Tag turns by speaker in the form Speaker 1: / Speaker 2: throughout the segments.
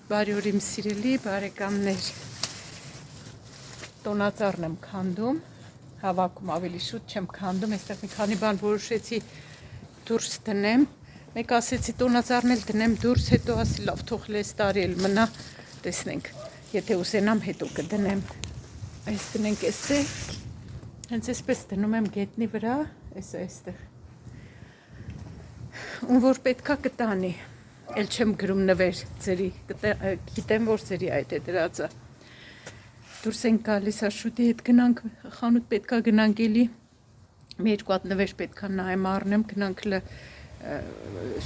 Speaker 1: Բարի օր իմ սիրելի բարեկամներ, տոնածառն եմ քանդում, հավաքում ավելի շուտ չեմ քանդում, այստեղ մի քանի բան որոշեցի դուրս դնեմ, մեկ ասեցի տոնածառն էլ դնեմ դուրս, հետո ասի լավ թող լես տարի էլ մնա, տեսնենք, եթե ուզենամ հետո կդնեմ, այս դնենք այստեղ, հենց այսպես դնում եմ գետնի վրա, այստեղ, ում որ պետքա կտանի, էլ չեմ գրում նվեր ձերի, գիտեմ որ ձերի այդ է դրածը, դուրս ենք գալիս Աշոտի հետ գնանք, խանութ պետքա գնանք էլի, մի երկու հատ նվեր պետքա նայեմ առնեմ, գնանք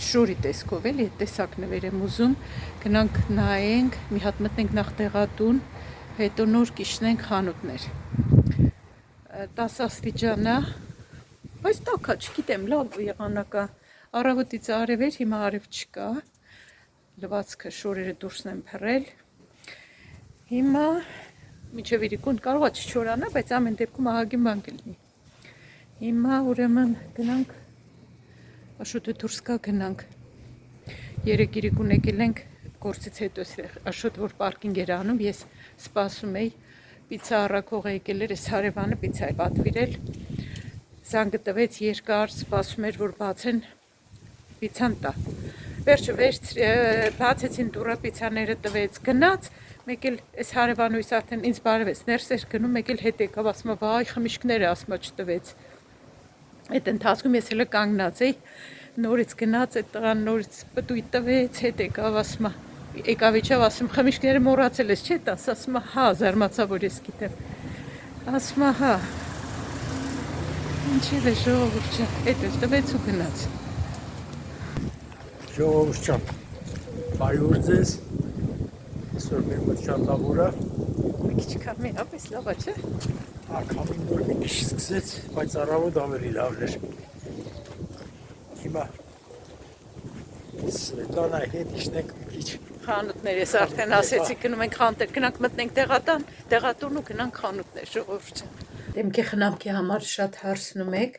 Speaker 1: շորի տեսքով էլի, այդ տեսակ նվեր եմ ուզում, գնանք նայենք, մի հատ մտնենք նախ դեղատուն, հետո նոր կիշնենք խանութներ, 10 աստիճան է, բայց տաքա, չգիտեմ, լավ եղանակա, առավոտից արև էր, հիմա արև չկա, լվացքը շորերը դուրսն եմ փռել, հիմա մինչև իրիկուն կարող է չչորանա, բայց ամեն դեպքում ահագին բան կլինի, հիմա ուրեմն գնանք, Աշոտը դուրս կա գնանք, երեկ իրիկուն եկել ենք, գործից հետո Աշոտ որ պարկինգ էր անում, ես սպասում էի, պիցա առաքողը եկել էր, այս հարևանը պիցա է պատվիրել, զանգը տվեց երկար, սպասում էր, որ բացեն պիցան տա, վերջը բացեցին տուրա պիցաները տվեց, գնաց, մեկ էլ այս հարևանույս արդեն ինձ բարևեց, ներս էր գնում, մեկ էլ հետ եկավ, ասում է, վայ, խմիչքները ասում չտվեց, այդ ընթացքում ես հելը կանգնած էի, նորից գնաց, այդ տղան նորից պտույտ տվեց, հետ եկավ, ասում է, եկավ իջավ, ասում խմիչքները մոռացել ես, չէ՞ տաս, ասում է, հա, զարմացա, որ ես գիտեմ, ասում է, հա, ինչի է ժողովուրդ ջան, այդ էլ տվեց ու գնաց։
Speaker 2: Ժողովուրդ ջան, բարի օր ձեզ, այսօր մեր մոտ շատ լավ օր է։
Speaker 1: Մի քիչ քամի, ապես լավ է, չէ՞։
Speaker 2: Քամին նոր մի քիչ սկսեց, բայց առավոտ ավելի լավն էր։ Հիմա Սվետլանայի հետ իջնենք մի քիչ
Speaker 1: խանութներ, ես արդեն ասեցի գնում ենք խանութներ, գնանք մտնենք դեղատուն ու գնանք խանութներ, ժողովուրդ ջան։ Դեմքի խնամքի համար շատ հարցնում եք,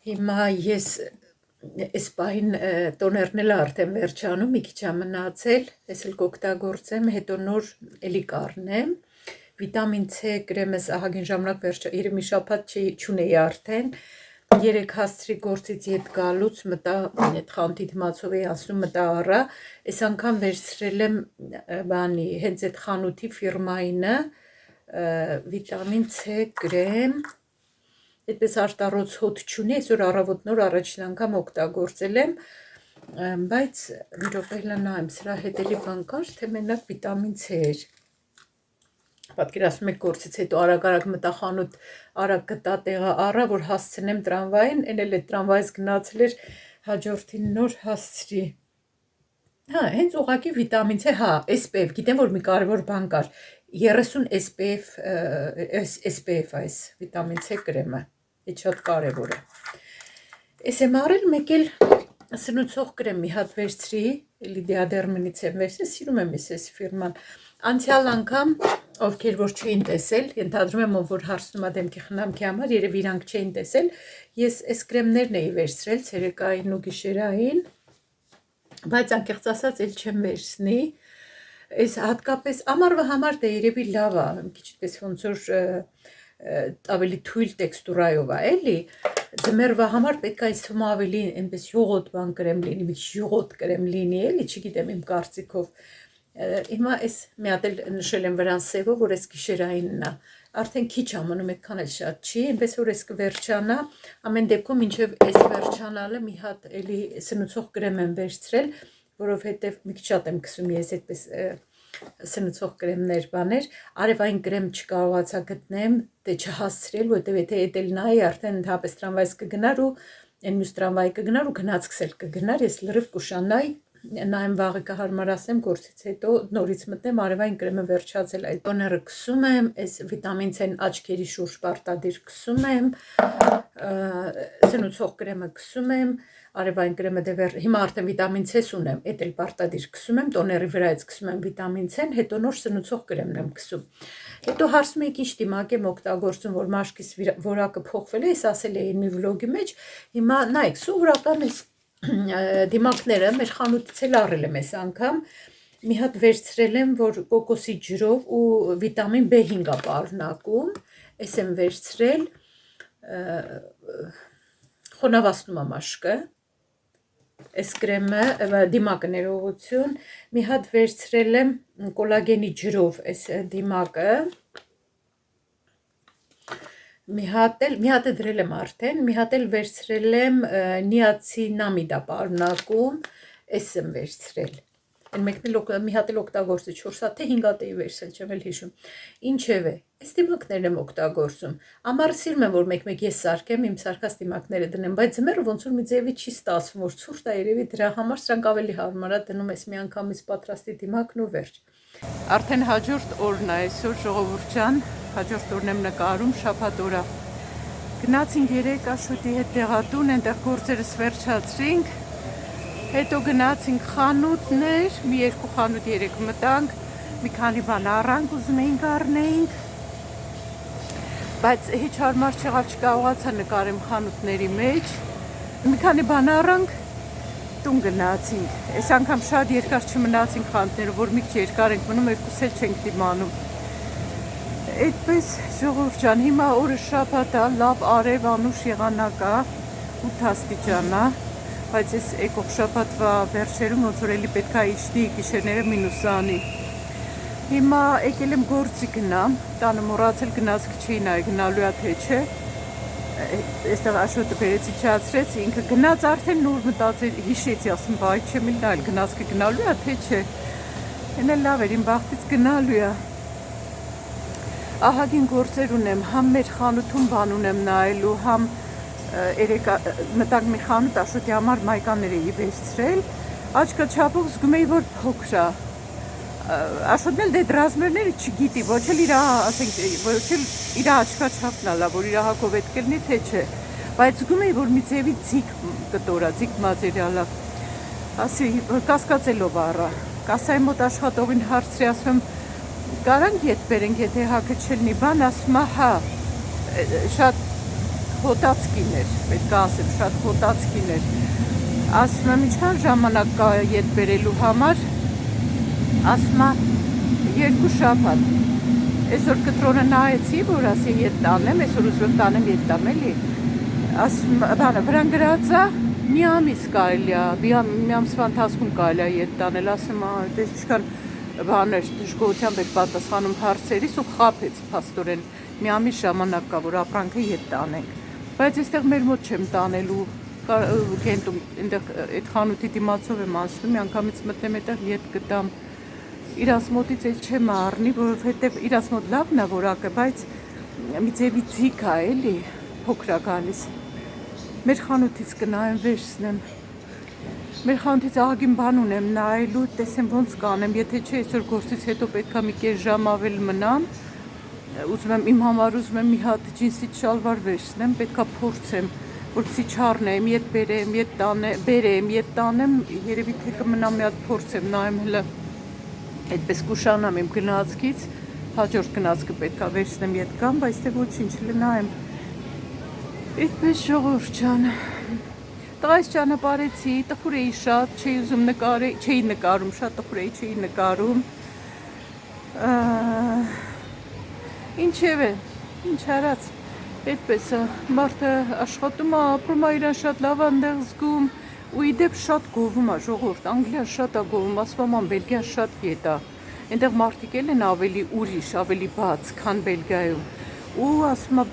Speaker 1: հիմա ես այս պահին տոներն էլ արդեն վերջանում, մի քիչ մնացել, ես էլ կօգտագործեմ, հետո նոր էլի կառնեմ, վիտամին C կրեմս ահագին ժամանակ վերջը, երևի մի շաբաթ չունեի արդեն, երեք հասցրի գործից ետ գալուց մտա այդ խանութի դիմացով էի ասում մտա առա, այս անգամ վերցրել եմ բանի, հենց այդ խանութի ֆիրմայինը, վիտամին C կրեմ, այդպես արտառոց հոտ չունի, այսօր առավոտ նոր առաջին անգամ օգտագործել եմ, բայց մի րոպե նայեմ, սրա հետ էլի բան կար, թե մենակ վիտամին C էր։ Պատկերացնում եք գործից հետո արագ մտա խանութ, արագ գտա տեղը առա, որ հասցնեմ տրամվային, այն էլ այդ տրամվայից գնացել էր հաջորդին նոր հասցրի։ Հա, հենց ուղղակի վիտամին C, հա, SPF, գիտեմ որ մի կարևոր բան կար, 30 SPF այս վիտամին C կրեմը, այդ շատ կարևոր է։ Ես եմ առել մեկ էլ սնուցող կրեմ մի հատ վերցրի, էլի դիադերմինից եմ վերցրի, սիրում եմ այս ֆիրման։ Անցյալ անգամ, ովքեր որ չէին տեսել, ենթադրում եմ ով որ հարցնում է դեմքի խնամքի համար, երևի իրանք չէին տեսել, ես այս կրեմներն էի վերցրել ցերեկային ու գիշերային, բայց անկեղծ ասած էլ չեմ վերցնի, այս հատկապես ամառվա համար դե երևի լավ է, մի քիչ պես ոնց որ ավելի թույլ տեքստուրայով է, էլի, ձմեռվա համար պետք է այս թվում ավելի այնպես յուղոտ բան կրեմ լինի, մի քիչ յուղոտ կրեմ լինի, էլի, չգիտեմ իմ կարծիքով, հիմա այս մի հատ էլ նշել եմ վրան սևով, որ այս գիշերայինն է, արդեն քիչ ամնում այդքան էլ շատ չի, այնպես որ այս կվերջանա, ամեն դեպքում մինչև այս վերջանալը մի հատ էլի սնուցող կրեմ եմ վերցրել, որովհետև մի քիչ շատ եմ քսում ես այդպես սնուցող կրեմներ բաներ, արևային կրեմ չկարողացա գտնեմ, դե չհասցրել, որտեղ եթե էդել նայի արդեն ընդհանրապես տրամվայից կգնար ու այն մյուս տրամվայի կգնար ու գնացքս էլ կգնար, ես լրիվ կուշանայի, նայեմ վաղը կհարմարացնեմ գործից հետո նորից մտնեմ արևային կրեմը վերջացել այդ տոները քսում եմ, այս վիտամին C-ն աչքերի շուրջ պարտադիր քսում եմ, սնուցող կրեմը կսում եմ, արևային կրեմը դեպեր, հիմա արդեն վիտամին C ունեմ, էդ էլ պարտադիր կսում եմ, տոների վրայից կսում եմ վիտամին C-ն, հետո նոր սնուցող կրեմն եմ կսում։ Հետո հարցում եք ինչ դիմակ եմ օգտագործում, որ մաշկիս որակը փոխվել է, ես ասել էի մի վլոգի մեջ, հիմա նայեք, սովորական էս դիմակները մեր խանութից էլ առել եմ այս անգամ, մի հատ վերցրել եմ, որ կոկոսի ջրով ու վիտամին B5-ը պարունակում, այս եմ վերցրել, խոնավացնում եմ մաշկը, այս կրեմը, դիմակը ներողություն, մի հատ վերցրել եմ կոլագենի ջրով այս դիմակը, մի հատ է դրել եմ արդեն, մի հատ էլ վերցրել եմ նիացինամիդա պարունակում, այս եմ վերցրել, մի հատ էլ օգտագործի 4 հատ թե 5 հատ էի վերցրել, չեմ էլ հիշում, ինչև է, այս դիմակներն եմ օգտագործում, ամառը սիրում եմ, որ մեկ-մեկ ես սարքեմ, իմ սարքած դիմակները դնեմ, բայց ձմեռը ոնց որ մի ձևի չի ստացվում, որ ցուրտ է երևի դրա համար սրանք ավելի հարմար է, դնում ես մի անգամից պատրաստի դիմակն ու վերջ։ Արդեն հաջորդ օրն է այսօր ժողովուրդ ջան, հաջորդ օրն եմ նկարում շաբաթ օրը։ Գնացինք երեկ Աշոտի հետ դեղատուն, այնտեղ գործերս վերջացրինք, հետո գնացինք խանութներ, մի երկու խանութ երեկ մտանք, մի քանի բան առանք ուզում էինք առնեինք, բայց հեչ հարմար չեղավ, չկարողացա նկարեմ խանութների մեջ, մի քանի բան առանք, տուն գնացինք, այս անգամ շատ երկար չմնացինք խանութները, որ մի քիչ երկար ենք մնում, երկուս էլ չենք դիմանում։ Այդպես ժողովուրդ ջան, հիմա օրը շաբաթ է, լավ արև անուշ եղանակ է, 8 աստիճան է, բայց այս եկող շաբաթվա վերջերում ոնց որ էլի պետք է իջնի, գիշերները մինուս անի։ Հիմա եկել եմ գործի գնամ, տանը մոռացել գնացք չի նայ, գնալու է թե չէ։ Այստեղ Աշոտը բերեցի չացրեց, ինքը գնաց արդեն նոր մտածել, հիշեցի, ասում բայ չեմ իլ նայել, գնացքը գնալու է թե չէ։ Էն էլ լավ էր, իմ բախտից գնալու է։ Ահագին գործեր ունեմ, համ մեր խանութում բան ունեմ նայելու, համ երեք մտանք մի խանութ Աշոտի համար մայկաներ էի վերցրել, աչքը չափով զգում էի, որ փոքր է։ Աշոտն էլ դե դրազմերները չգիտի, ոչ էլ իր, ասենք, ոչ էլ իր աչքա չափն ալա, որ իր հակով էդ կլնի թե չէ, բայց զգում էի, որ մի ձևի ձիգ կտորա, ձիգ մատերիալա, ասի, կասկածելով առա, կասայի մոտ աշխատողին հարցրի, ասում եմ, կարանք ետ բերենք, եթե հակը չլնի բան, ասում հա, շատ հոտացքին էր, պետք է ասեմ, շատ հոտացքին էր, ասում եմ, ինչքան ժամանակ կա ետ բերելու համար, ասում է 2 շաբաթ, այսօր կտրոնը նայեցի, որ ասի ետ տանեմ, այսօր ուզում եմ տանեմ ետ տամ էլի, ասում բանը վրան գրած է, մի ամիս կարելի է, մի ամսվա ընթացքում կարելի է ետ տանել, ասում դες ինչքան բաներ դժգոհությամբ էր պատասխանում հարցերիս ու խաբեց փաստորեն, մի ամիս ժամանակ կա, որ ապրանքը ետ տանենք, բայց այստեղ մեր մոտ չեմ տանելու, կենտում, այնտեղ այդ խանութի դիմացով եմ անցնում, մի անգամից մտնեմ այդտեղ ետ կտամ, իրաց մոտից էլ չեմ առնի, որովհետև իրաց մոտ լավն է որակը, բայց մի ձևի ձիգ է էլի, փոքր է գալիս։ Մեր խանութից կնայեմ վերցնեմ։ Մեր խանութից ահագին բան ունեմ նայելու, տեսեմ ոնց կանեմ, եթե չէ այսօր գործից հետո պետք է մի կես ժամ ավել մնամ, ուզում եմ իմ համար ուզում եմ մի հատ ջինսի շալվար վերցնեմ, պետք է փորձեմ, որպեսզի չառնեմ, ետ բերեմ, ետ տանեմ, բերեմ, ետ տանեմ, երևի թե կմնամ մի հատ փորձեմ, նայեմ հələ այդպես կուշանամ իմ գնացքից, հաջորդ գնացքը պետք է վերցնեմ ետ կամ, բայց թե ոչինչ լնայեմ։ Այդպես ժողովուրդ ջան, տղայիս ճանապարհեցի, տխուր էի շատ, չէի ուզում չէի նկարում, շատ տխուր էի, չէի նկարում։ Ինչև է, ինչ արած, այդպես է, մարդը աշխատում է, ապրում է իրան շատ լավ այնտեղ զգում, ու իդեպ շատ գովում է ժողովուրդ, Անգլիան շատ է գովում, ասում եմ Բելգիան շատ ետ է, այնտեղ մարդիկ էլ են ավելի ուրիշ, ավելի բաց, քան Բելգիայում, ու ասում եմ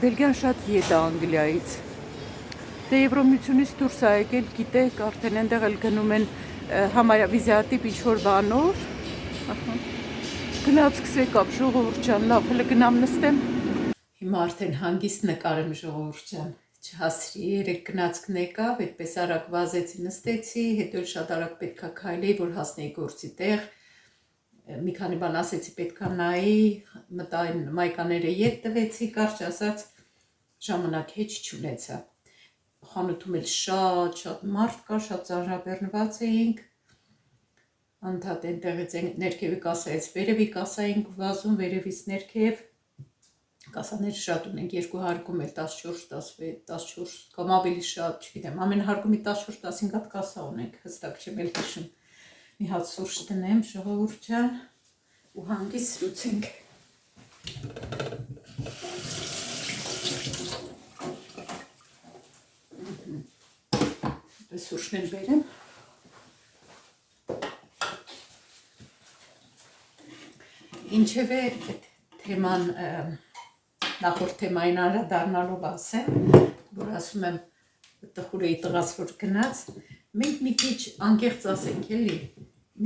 Speaker 1: Բելգիան շատ ետ է Անգլիայից, դե Եվրոմիությունից դուրս է եկել, գիտեք, արդեն այնտեղ էլ գնում են համարյա վիզիատիպ ինչ-որ բանով, գնացքս եկավ ժողովուրդ ջան, լավ, հələ գնամ նստեմ, հիմա արդեն հանգիստ նկարեմ ժողովուրդ ջան, չհասրի, երեք գնացքն եկավ, այդպես արագ վազեցի, նստեցի, հետո շատ արագ պետք է քայլեի, որ հասնեի գործի տեղ, մի քանի բան ասեցի պետք է նայի, մտային մայկաները ետ տվեցի, կարճ ասած, ժամանակ հեչ չունեցա։ Խանութում էլ շատ մարդ կար, շատ ծանրաբեռնված էինք։ Անդադ այնտեղից ներքևի կասայից վերևի կասա էինք վազում, վերևից ներքև։ Կասաներ շատ ունենք, 2 հարկում էլ 14 կամ ավելի շատ, չգիտեմ, ամեն հարկումի 14-15 հատ կասա ունենք, հստակ չեմ էլ հիշում։ Մի հատ սուրճ տնեմ, ժողովուրդ ջան, ու հանգիստ սրուցենք։ Սուրճն էլ բերեմ։ Ինչևէ թեման նախորդ թեմային անդրադառնալով ասեմ, որ ասում եմ տխուր էի տղաս որ գնաց, մենք մի քիչ անկեղծ ասենք էլի,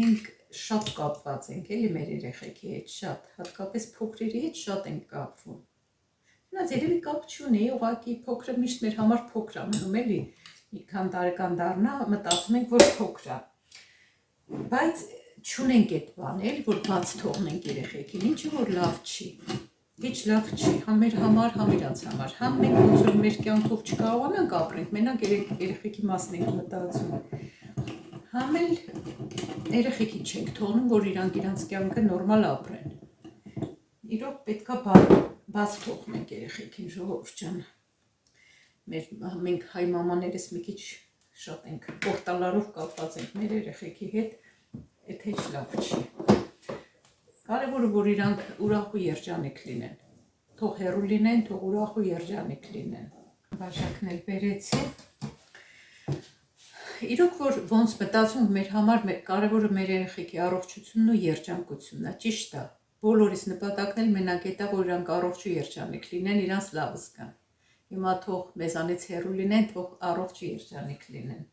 Speaker 1: մենք շատ կապված ենք էլի մեր երեխեքի հետ, շատ, հատկապես փոքրերի հետ շատ ենք կապվում։ Նրանց երևի կապ չունի, ուղղակի փոքրը միշտ մեր համար փոքր է մնում էլի, մի քան տարեկան դառնա, մտածում ենք որ փոքր է, բայց չունենք այդ բանել, որ բաց թողնենք երեխեքին, ինչը որ լավ չի, հեչ լավ չի, համ մեր համար, համ իրանց համար, համ մենք ոնց որ մեր կյանքով չկարողանանք ապրենք, մենակ երեխեքի մասն ենք մտածում, համ էլ երեխեքին չենք թողնում, որ իրանք իրանց կյանքը նորմալ ապրեն, իրոք պետքա բաց թողնենք երեխեքին, ժողովուրդ ջան, մենք հայ մամաներս մի քիչ շատ ենք, պորտալարով կապված ենք մեր երեխեքի հետ, Այդ հեչ լավ չի։ Կարևորը որ իրանք ուրախ ու երջանիկ լինեն։ Թող հեռու լինեն, թող ուրախ ու երջանիկ լինեն։ Բաժակն էլ բերեցի։ Իրոք որ ոնց մտածում մեր համար կարևորը մեր երեխեքի առողջությունն ու երջանկությունն է, ճիշտ է։ Բոլորիս նպատակն էլ մենակ է, որ իրանք առողջ ու երջանիկ լինեն, իրանց լավ զգան։ Հիմա թող մեզանից հեռու լինեն, թող առողջ ու երջանիկ լինեն։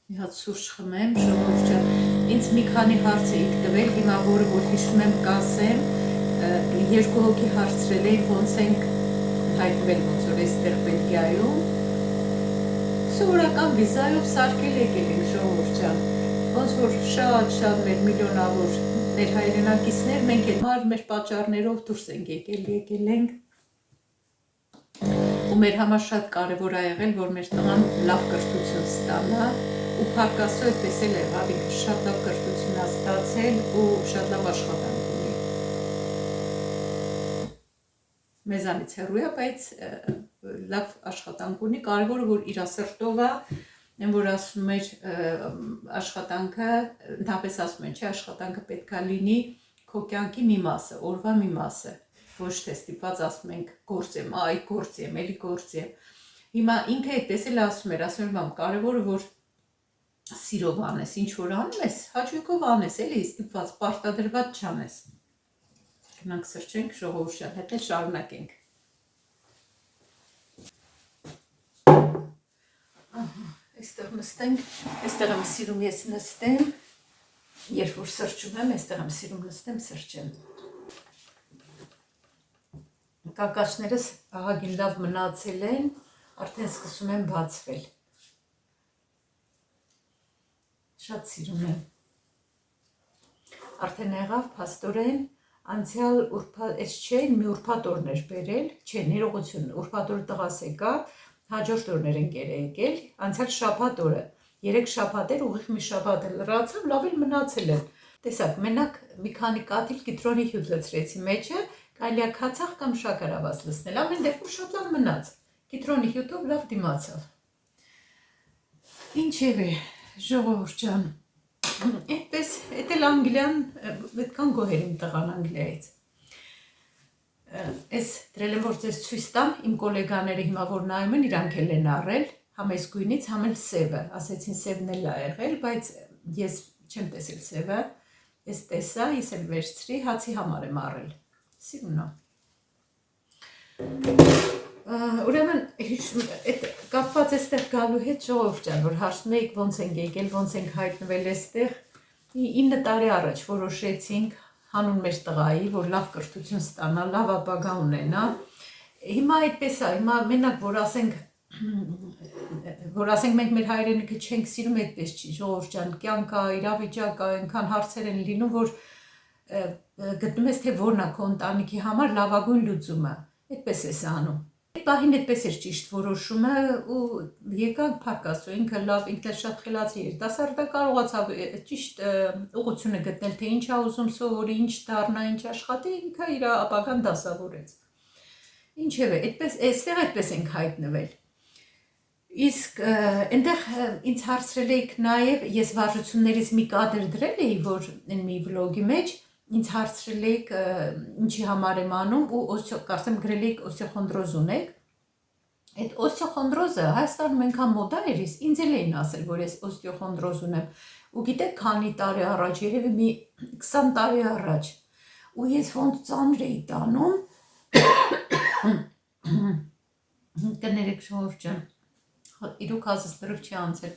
Speaker 1: Մի հատ սուրճ խմեմ, ժողովուրդ ջան, ինձ մի քանի հարց էիք տվել, հիմա որը որ հիշում եմ կասեմ, 2 հոգի հարցրել էին, ոնց ենք հայտնվել, ոնց որ այստեղ Բելգիայում, սովորական վիզայով սարքել եկել ենք, ժողովուրդ ջան, ոնց որ շատ մեր միլիոնավոր մեր հայրենակիցներ, մենք էլ մեր պատճառներով դուրս ենք եկել ենք, ու մեր համար շատ կարևոր է եղել, որ մեր տղան լավ կրթություն ստանա, ու փառք Աստծո այդպես էլ եղավ, ինքը շատ լավ կրթություն է ստացել ու շատ լավ աշխատանք ունի։ Մեզանից հեռու է, բայց լավ աշխատանք ունի, կարևորը որ իր սրտով է, այն որ ասում էր աշխատանքը, ընդհանրապես ասում են, չէ, աշխատանքը պետք է լինի քո կյանքի մի մասը, օրվա մի մասը, ոչ թե ստիպված ասում ենք գործեմ, այ գործեմ, էլի գործեմ։ Հիմա ինքը այդպես էլ ասում էր, մամ, կարևորը որ սիրով անես, ինչ որ անում ես, հաճույքով անես, էլի ստիպված պարտադրված չանես։ Գնանք սրճենք, ժողովուրդ ջան, հետո շարունակենք։ Այստեղ նստենք, այստեղ եմ սիրում ես նստեմ, երբ որ սրճում եմ, այստեղ եմ սիրում նստեմ, սրճեմ։ Կակաչներս ահագին լավ մնացել են, արդեն սկսում են բացվել։ Շատ սիրում եմ։ Արդեն եղավ փաստորեն անցյալ այս չէ, մի ուրբաթ օրներ բերել, չէ, ներողություն, ուրբաթ օրը տղաս եկա, հաջորդ օրներ ընկեր է եկել, անցյալ շաբաթ օրը, 3 շաբաթ էր, ուղիղ մի շաբաթ էլ լրացավ, լավ էլ մնացել են։ Տեսակ, մենակ մի քանի կաթիլ կիտրոնի հյութ լցրեցի մեջը, կարելի է քացախ կամ շաքարավազ լցնել, ամեն դեպքում շատ լավ մնաց, կիտրոնի հյութով լավ դիմացավ։ Ինչևէ, ժողովուրդ ջան, այդպես, էդ էլ Անգլիան, այդքան գոհեր իմ տղան Անգլիայից։ Այս դրել եմ, որ ձեզ ցույց տամ, իմ կոլեգաները հիմա որ նայում են, իրանք էլ են առել, համ այս գույնից, համ էլ սևը, ասեցին սևն էլ է եղել, բայց ես չեմ տեսել սևը, ես տեսա, ես էլ վերցրի, հացի համար եմ առել, սիրուն է։ Ուրեմն կապված էստեղ գալու հետ ժողովուրդ ջան, որ հարցնում էիք ոնց ենք եկել, ոնց ենք հայտնվել էստեղ, 9 տարի առաջ որոշեցինք հանուն մեր տղայի, որ լավ կրթություն ստանա, լավ ապագա ունենա։ Հիմա այդպես է, հիմա մենակ որ ասենք մենք մեր հայրենիքը չենք սիրում, այդպես չի, ժողովուրդ ջան, կյանքա, իրավիճակա, այնքան հարցեր են լինում, որ գտնում ես թե որն է քո ընտանիքի համար լավագույն լուծումը։ Այդպես ես անում։ Այդ պահին այդպես էր ճիշտ որոշումը ու եկանք Փարքասու, ինքը լավ, ինքը շատ խելացի երիտասարդ է, կարողացավ ճիշտ ուղղությունը գտնել, թե ինչ է ուզում սովորի, ինչ դառնա, ինչ աշխատի, ինքը իր ապագան դասավորեց։ Ինչևէ, այստեղ այդպես ենք հայտնվել։ Իսկ այնտեղ ինձ հարցրել էիք նաև, ես վարժություններից մի կադր դրել էի, որ մի վլոգի մեջ ինձ հարցրել էիք ինչի համար եմ անում ու կարծեմ գրել էիք օստեոխոնդրոզ ունեք։ Այդ օստեոխոնդրոզը Հայաստանում այնքան մոդա էր, ինձ էլ էին ասել, որ ես օստեոխոնդրոզ ունեմ։ Ու գիտեք, քանի տարի առաջ, երևի մի 20 տարի առաջ, ու ես ոնց ծանր էի տանում, կներեք ժողովուրդ ջան, իրոք հազս լրիվ չի անցել։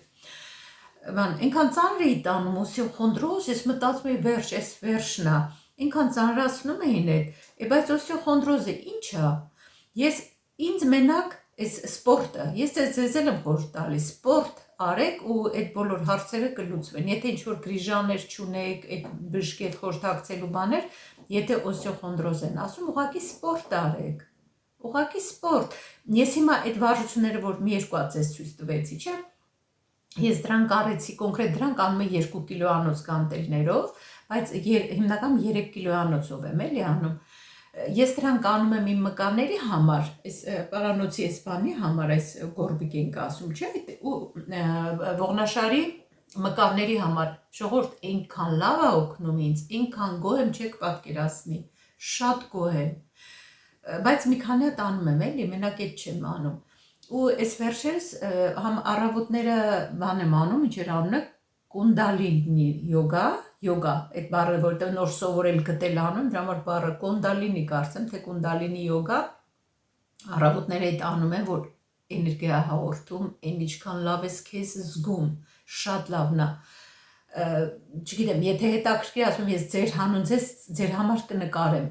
Speaker 1: Այնքան ծանր էի տանում օստեոխոնդրոզ, ես մտածում էի վերջ, այս վերջն է, այնքան ծանրացնում էին այդ, բայց օստեոխոնդրոզը ինչ է։ Ինձ մենակ այս սպորտը, ես ձեզ եմ խորհուրդ տալիս, սպորտ արեք ու այդ բոլոր հարցերը կլուծվեն։ Եթե ինչ-որ գրիժաներ չունեք, այդ բժշկի խորհրդակցելու բաներ, եթե օստեոխոնդրոզ են ասում, ուղղակի սպորտ արեք։ Ուղղակի սպորտ։ Ես հիմա այդ վարժությունները, որ մի երկու հատ ձեզ ցույց տվեցի, չէ՞, ես դրանք արեցի, կոնկրետ դրանք անում եմ 2 կիլոանոց գանտելներով, բայց հիմնական 3 կիլոանոցով եմ էլի անում։ Ես դրանք անում եմ իմ մկանների համար, այս պարանոցի այս բանի համար, այս գորբիկ ենք ասում, չէ՞, ու ողնաշարի մկանների համար։ Ժողովուրդ, այնքան լավ է օգնում ինձ, այնքան գոհ եմ, չեք պատկերացնի, շատ գոհ եմ։ Բայց մի քանի հատ անում եմ էլի, մենակ այդ չեմ անում։ Ու այս վերջերս համ առավոտները բան եմ անում, ինչեր անում է կունդալինի յոգա, այդ բառը, որտեղ նոր սովորել գտել անում, դրա համար բառը կունդալինի կարծեմ, թե կունդալինի յոգա, առավոտները այդ անում եմ, որ էներգիա հաղորդում, այն ինչքան լավ ես քեզ զգում, շատ լավն է։ Չգիտեմ, եթե հետաքրքիր ասում ես ձեր հանուն ձեր համար կնկարեմ։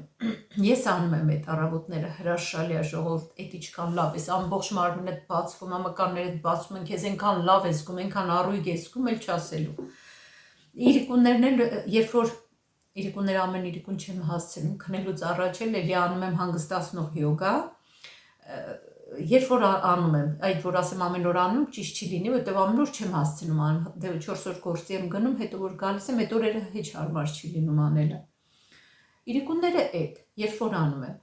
Speaker 1: Ես անում եմ այդ առավոտները, հրաշալի է ժողովուրդ, այդ ինչքան լավ ես, ամբողջ մարմինդ բացվում, մկաններդ բացում են, քեզ այնքան լավ ես զգում, այնքան առույգ ես զգում, էլ չասելու։ Իրիկուններն էլ, երբ որ իրիկուններ ամեն իրիկուն չեմ հասցնում, քնելուց առաջ էլի անում եմ հանգստացնող յոգա։ Երբ որ անում եմ, այդ որ ասեմ ամեն օր անում, ճիշտ չի լինի, որտեղ ամեն օր չեմ հասցնում անում, 4 օր գործի եմ գնում, հետո որ գալիս եմ, այդ օրերը հեչ հարմար չի լինում անելը։ Իրիկունները այդ, երբ որ անում եմ,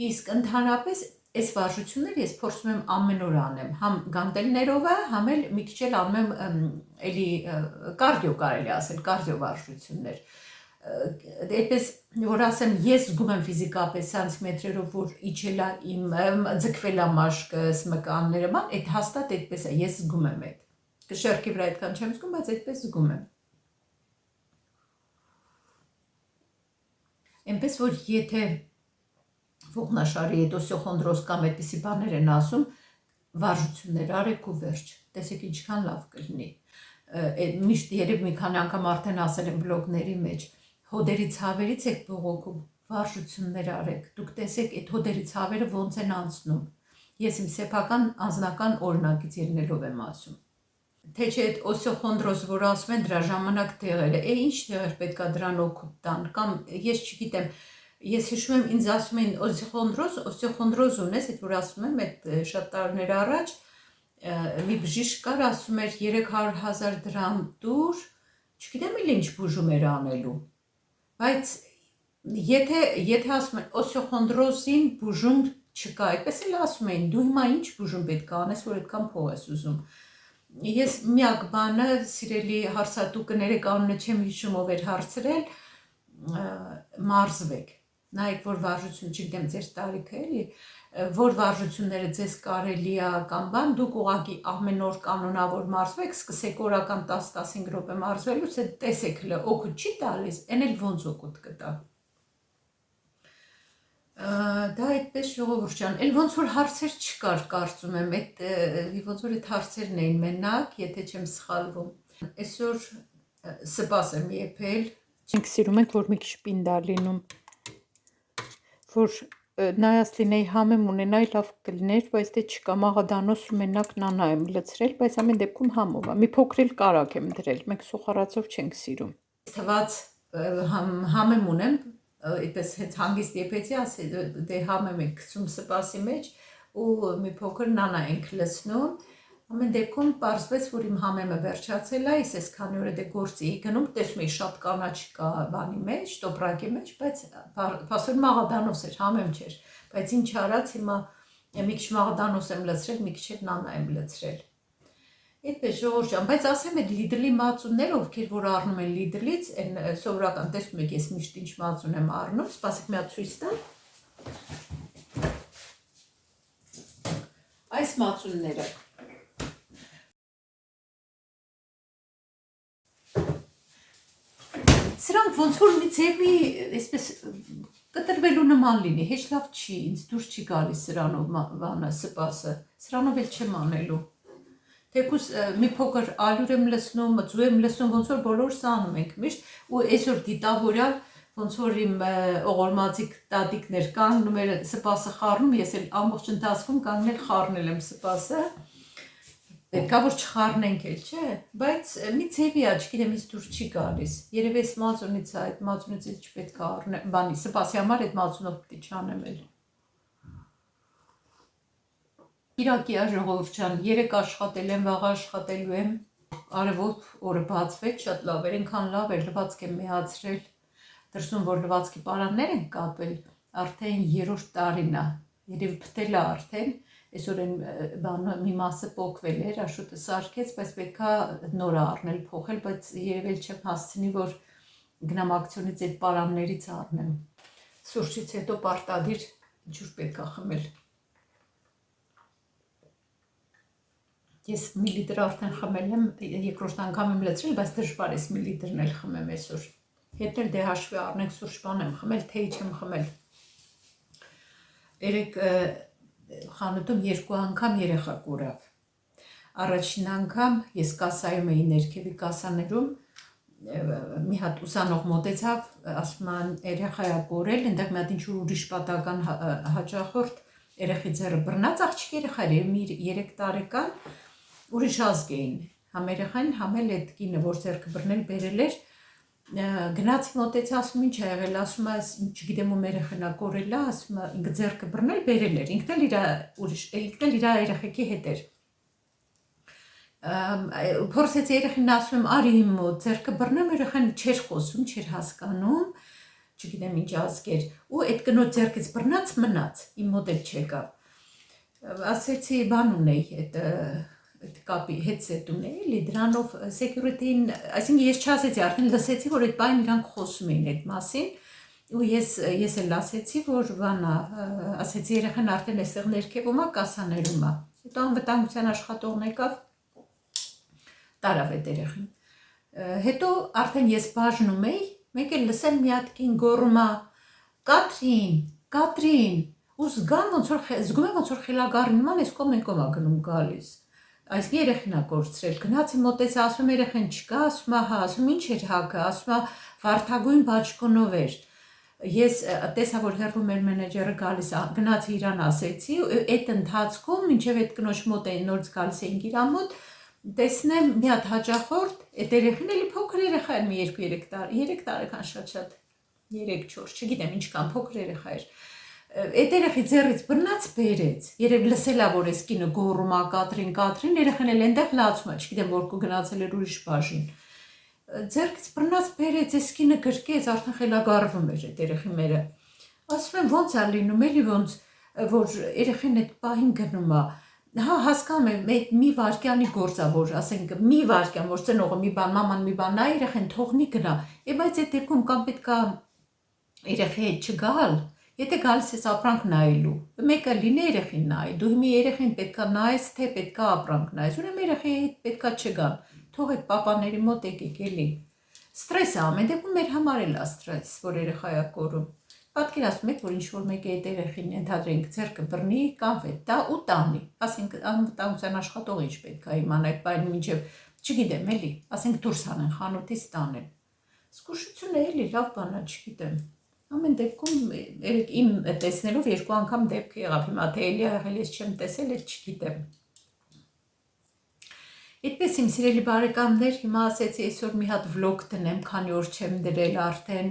Speaker 1: իսկ ընդհանրապես այս վարժությունները ես փորձում եմ ամեն օր անեմ, համ գանտելներով է, համ էլ մի քիչ էլ անում եմ էլի կարդիո կարելի ասել, կարդիո վարժություններ։ Այդպես որ ասեմ, ես զգում եմ ֆիզիկապես սանտիմետրերով, որ իջել է իմ ձգվել է մաշկս, մկանները, ման, այդ հաստատ այդպես է, ես զգում եմ այդ։ Շերքի վրա այդքան չեմ զգում, բայց այդպես զգում եմ։ Այնպես որ եթե ողնաշարի հետ օստեոխոնդրոզ կամ այդպիսի բաներ են ասում, վարժություններ արեք ու վերջ, տեսեք ինչքան լավ կլինի։ Միշտ երբ մի քանի անգամ արդեն ասել եմ բլոգների մեջ, հոդերի ցավերից եք բողոքում, վարժություններ արեք, դուք տեսեք այդ հոդերի ցավերը ոնց են անցնում։ Ես իմ սեփական անձնական օրինակից ելնելով եմ ասում։ Թե չէ այդ օստեոխոնդրոզ, որ ասում են դրա ժամանակ տեղերը, ինչ տեղեր պետք է դրան օգուտ տան, կամ ես չգիտեմ, ես հիշում եմ ինձ ասում էին օստեոխոնդրոզ ունես, այդ որ ասում եմ այդ շատ տարիներ առաջ, մի բժիշկ կար, ասում էր 300,000 դրամ տուր, չգիտեմ էլ ինչ բուժում էր անելու։ Բայց եթե ասում են օստեոխոնդրոզին բուժում չկա, այդպես էլ ասում էին, դու հիմա ինչ բուժում պետք է անես, որ այդքան փող ես ուզում։ Ես միակ բանը, սիրելի հարցատուկները, կանոնը չեմ հիշում ով էր հարցրել, մարզվեք։ Նայեք, որ վարժություն, չգիտեմ ձեր տարիքը էլի, որ վարժությունները ձեզ կարելի է կամ բան, դուք ուղղակի ամեն օր կանոնավոր մարզվեք, սկսեք օրական 10-15 րոպե մարզվելուց, տեսեք օգուտ չի տալիս, այն էլ ոնց օգուտ կտա։ Դա այդպես ժողովուրդ ջան, էլ ոնց որ հարցեր չկար, կարծում եմ, ոնց որ այդ հարցերն էին մենակ, եթե չեմ սխալվում։ Այսօր սպաս եմ եփել։ Մենք սիրում ենք, որ մի քիչ պինդ է լինում, որ նայած լինեի համեմ ունենայի լավ կլիներ, բայց դե չկա, մաղադանոսը մենակ նանա եմ լցրել, բայց ամեն դեպքում համով է։ Մի փոքր էլ կարակ եմ դրել, մենք սոխարացով չենք սիրում։ Թված համեմ ունեմ, այդպես հենց հանգիստ եփեցի, ասի դե համեմ ենք գցում սպասի մեջ ու մի փոքր նանա ենք լցնում։ Ամեն դեպքում պարզվեց, որ իմ համեմը վերջացել է, ես այսքանի օր դե գործի գնում, տեսնում էի շատ կանաչ կա բանի մեջ, տոպրակի մեջ, բայց փաստորեն մաղադանոս էր, համեմ չէր, բայց ինչ արած հիմա մի քիչ մաղադանոս եմ լցրել, մի քիչ էլ նանա եմ լցրել։ Այդպես ժողովուրդ ջան, բայց ասեմ այդ Lidl-ի մածունները, ովքեր որ առնում են Lidl-ից, այն սովորական տեսնում եք, ես միշտ ինչ մածուն եմ առնում, սպասեք մի հատ ցույց տամ։ Այս մածունները։ Սրանք ոնց որ մի ձևի, այսպես կտրվելու նման լինի, հեչ լավ չի, ինձ դուրս չի գալիս սրանով բանը սպասը, սրանով էլ չեմ անելու։ Թեկուզ մի փոքր ալյուր եմ լցնում, ձու եմ լցնում, ոնց որ բոլորս անում ենք միշտ, ու այսօր դիտավորյալ ոնց որ իմ օղորմածիկ տատիկներ կանգնում էր սպասը խառնում, ես էլ ամբողջ ընթացքում կանգնել խառնել եմ սպասը, պետքա որ չխառնենք էլ, չէ, բայց մի ձևի է, չգիտեմ, ինձ դուրս չի գալիս, երևի այս մածունից է, այդ մածունից էլ չպետք է առնել, բանի սպասի համար այդ մածունով պետք է չանեմ էլ։ Իրակի ժողովուրդ ջան, երեկ աշխատել եմ, վաղ աշխատելու եմ, արևոտ օրը բացվեց, շատ լավ էր, այնքան լավ էր, լվացք եմ միացրել, դրսում որ լվացքի պարաններ են կապել, արդեն 3-րդ տարին է, երևի փտել է արդեն, այսօր այն բանը մի մասը պոկվել էր, Աշոտը սարքեց, բայց պետքա նոր առնել, փոխել, բայց երևի չեմ հասցնի, որ գնամ ակցիոնից այդ պարաններից առնեմ, սուրճից հետո պարտադիր ջուր պետքա խմել։ Ես մի լիտր արդեն խմել եմ, երկրորդ անգամ եմ լցրել, բայց դժվար է մի լիտրն էլ խմեմ այսօր։ Հետո դե հաշվի առնենք սուրճ բան եմ խմել, թեյ չեմ խմել։ Երեք խանութում 2 անգամ երեխա կորավ։ Առաջին անգամ ես կասայում էի ներքևի կասաներում, մի հատ ուսանող մոտեցավ, ասում են երեխա է կորել, այնտեղ մի հատ ինչ-որ ուրիշ պատական հաճախորդ երեխի ձեռը բռնած, աղջիկ երեխա էր 3 տարեկան, ուրիշ ազգ էին, համ երեխային, համ էլ այդ կինը, որ ձեռքը բռնել բերել էր, գնաց մոտեց, ասում ինչ է եղել, ասում է, չգիտեմ ում երեխան է կորել է, ասում է ինքը ձեռքը բռնել բերել էր, ինքն էլ իր երեխեքի հետ էր։ Փորձեց երեխին ասում եմ, արի իմ մոտ, ձեռքը բռնեմ, երեխան չէր խոսում, չէր հասկանում, չգիտեմ ինչ ազգ էր, ու այդ կնոջ ձեռքից բռնած մնաց, իմ մոտ էլ չեկավ։ Ասեցի բան ունեի, այդ կապի headset ունեի, էլի դրանով security-ին, այսինքն ես չասեցի, արդեն լսեցի, որ այդ բան իրանք խոսում էին այդ մասին, ու ես էլ ասեցի, որ բանա, ասեցի երեխան արդեն այստեղ ներքևում է, կասաներում է։ Հետո անվտանգության աշխատողն եկավ, տարավ այդ երեխին։ Հետո արդեն ես բաժնում էի, մեկ էլ լսեմ մի հատ կին գոռում է, Կատրին, ու զգում եմ ոնց որ խելագարի նման այս կողմ է գնում գալիս։ Այս երեխին է կորցրել, գնացի մոտեցի, ասում երեխան չկա, ասում հա, ասում ինչ էր հագը, ասում վարդագույն բաճկոնով էր։ Ես տեսա, որ հեռվում մեր մենեջերը գալիս է, գնացի իրան ասեցի, այդ ընթացքում, մինչև այդ կնոջ մոտ էին նորից գալիս էինք իրան մոտ, տեսնեմ մի հատ հաճախորդ, այդ երեխին էլի փոքր երեխա էր, մի 2-3 տարեկան շատ 3-4, չգիտեմ ինչքան փոքր երեխա էր։ Այդ երեխի ձեռից բռնած բերեց, երև լսելա, որ այս կինը գոռում է Կատրին, երեխան էլ այնտեղ լացում է, չգիտեմ որ գնացել էր ուրիշ բաժին։ Ձեռքից բռնած բերեց, այս կինը գրկեց, արդեն խելագարվում էր այդ երեխի մերը։ Ասում եմ ոնց է լինում, էլի ոնց որ երեխին այդ պահին գնում է։ Հա հասկանում եմ, մի վայրկյանի գործ է, որ ասենք մի վայրկյան, որ ծնողը մի բան, մաման մի բան նայ, երեխան թողնի գնա։ Բայց այդ դեպքում կամ պետք է երեխի հետ չգալ, եթե գալիս ես ապրանք նայելու, մեկը լինի երեխին նայ, դու հիմի երեխին պետքա նայես, թե պետքա ապրանք նայես, ուրեմն երեխի հետ պետքա չգան, թող այդ պապաների մոտ եկեք էլի։ Ստրես է ամեն դեպքում մեր համար էլ է ստրես, որ երեխա է կորում։ Պատկերացնում եք, որ ինչ-որ մեկը այդ երեխին ընդհանրենք ձեռքը բռնի կամ վետա ու տանի, ասենք անվտանգության աշխատող ինչ պետք է իմանա այդ բանը մինչև, չգիտեմ էլի, ասենք դուրս անեն խանութից տանեն։ Զգուշություն է էլի, լավ բան է, չգիտեմ։ Ամեն դեպքում իմ տեսնելով 2 անգամ դեպք եղավ, հիմա թե էլի եղել ես չեմ տեսել, էլ չգիտեմ։ Այդպես իմ սիրելի բարեկամներ, հիմա ասեցի այսօր մի հատ վլոգ դնեմ, քանի օր չեմ դրել արդեն,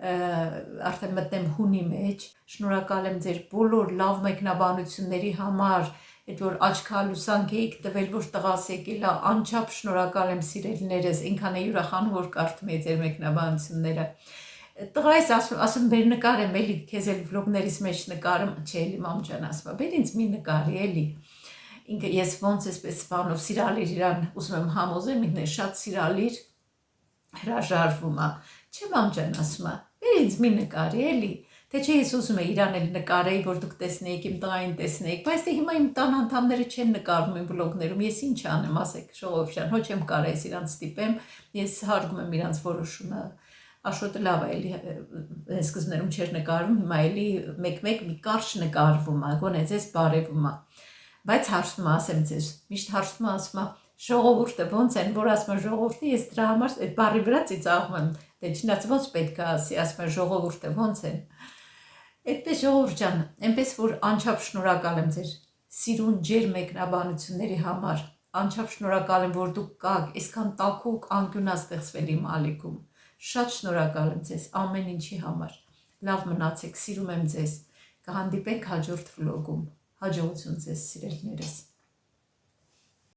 Speaker 1: արդեն մտնեմ հունի մեջ, շնորհակալ եմ ձեր բոլոր լավ մեկնաբանությունների համար, այդ որ աչքալուսանք էիք տվել, որ տղաս եկել է, անչափ շնորհակալ եմ սիրելիներս, ինքան է յուրախանում, որ կարդում եմ ձեր մեկնաբանությունները։ Տղայիս ասում բեր նկարեմ, էլի քեզ էլ վլոգներից մեջ նկարում, չէ, էլի մամջան ասում, բեր ինձ մի նկարի, էլի։ Ինքը ես ոնց էսպես բանով սիրալիր իրան, ուզում եմ համոզեմ, ինքն է շատ սիրալիր, հրաժարվում է։ Չէ, մամջան ասում է, բեր ինձ մի նկարի, էլի։ Թե չէ ես ուզում եմ իրան էլ նկարեի, որ դուք տեսնեիք, իմ տղային տեսնեիք, բայց դե հիմա իմ տան անդամները չեն նկարվում իմ վլոգներում, ես ինչ անեմ, ասեք, ժողովուրդ ջան, ոչ եմ կարես իրանց ստիպեմ, ես հարգում եմ իրանց որոշումը։ Աշոտը լավ է, էլի սկզբներում չէր նկարվում, հիմա էլի մեկ-մեկ մի կարճ նկարվում է, գոնե ձեզ բարևում է։ Բայց հարցնում եմ, ասեմ ձեզ, միշտ հարցնում եմ, ասում եմ, ժողովուրդը ոնց են, որ ասում եմ ժողովուրդը, ես դրա համար այդ բառի վրա ծիծաղում եմ, դե չնայած ոնց պետք է ասի, ասում եմ ժողովուրդը ոնց են։ Այդպես ժողովուրդ ջան, այնպես որ անչափ շնորհակալ եմ ձեր սիրուն ջեր մեկնաբանությունների համար, անչափ շնորհակալ եմ, որ դուք կաք, այսքան տաքուկ անկյուն ստեղծվել իմ ալիքում։ Շատ շնորհակալ եմ ձեզ ամեն ինչի համար։ Լավ մնացեք, սիրում եմ ձեզ։ Կհանդիպենք հաջորդ վլոգում։ Հաջողություն ձեզ սիրելիներս։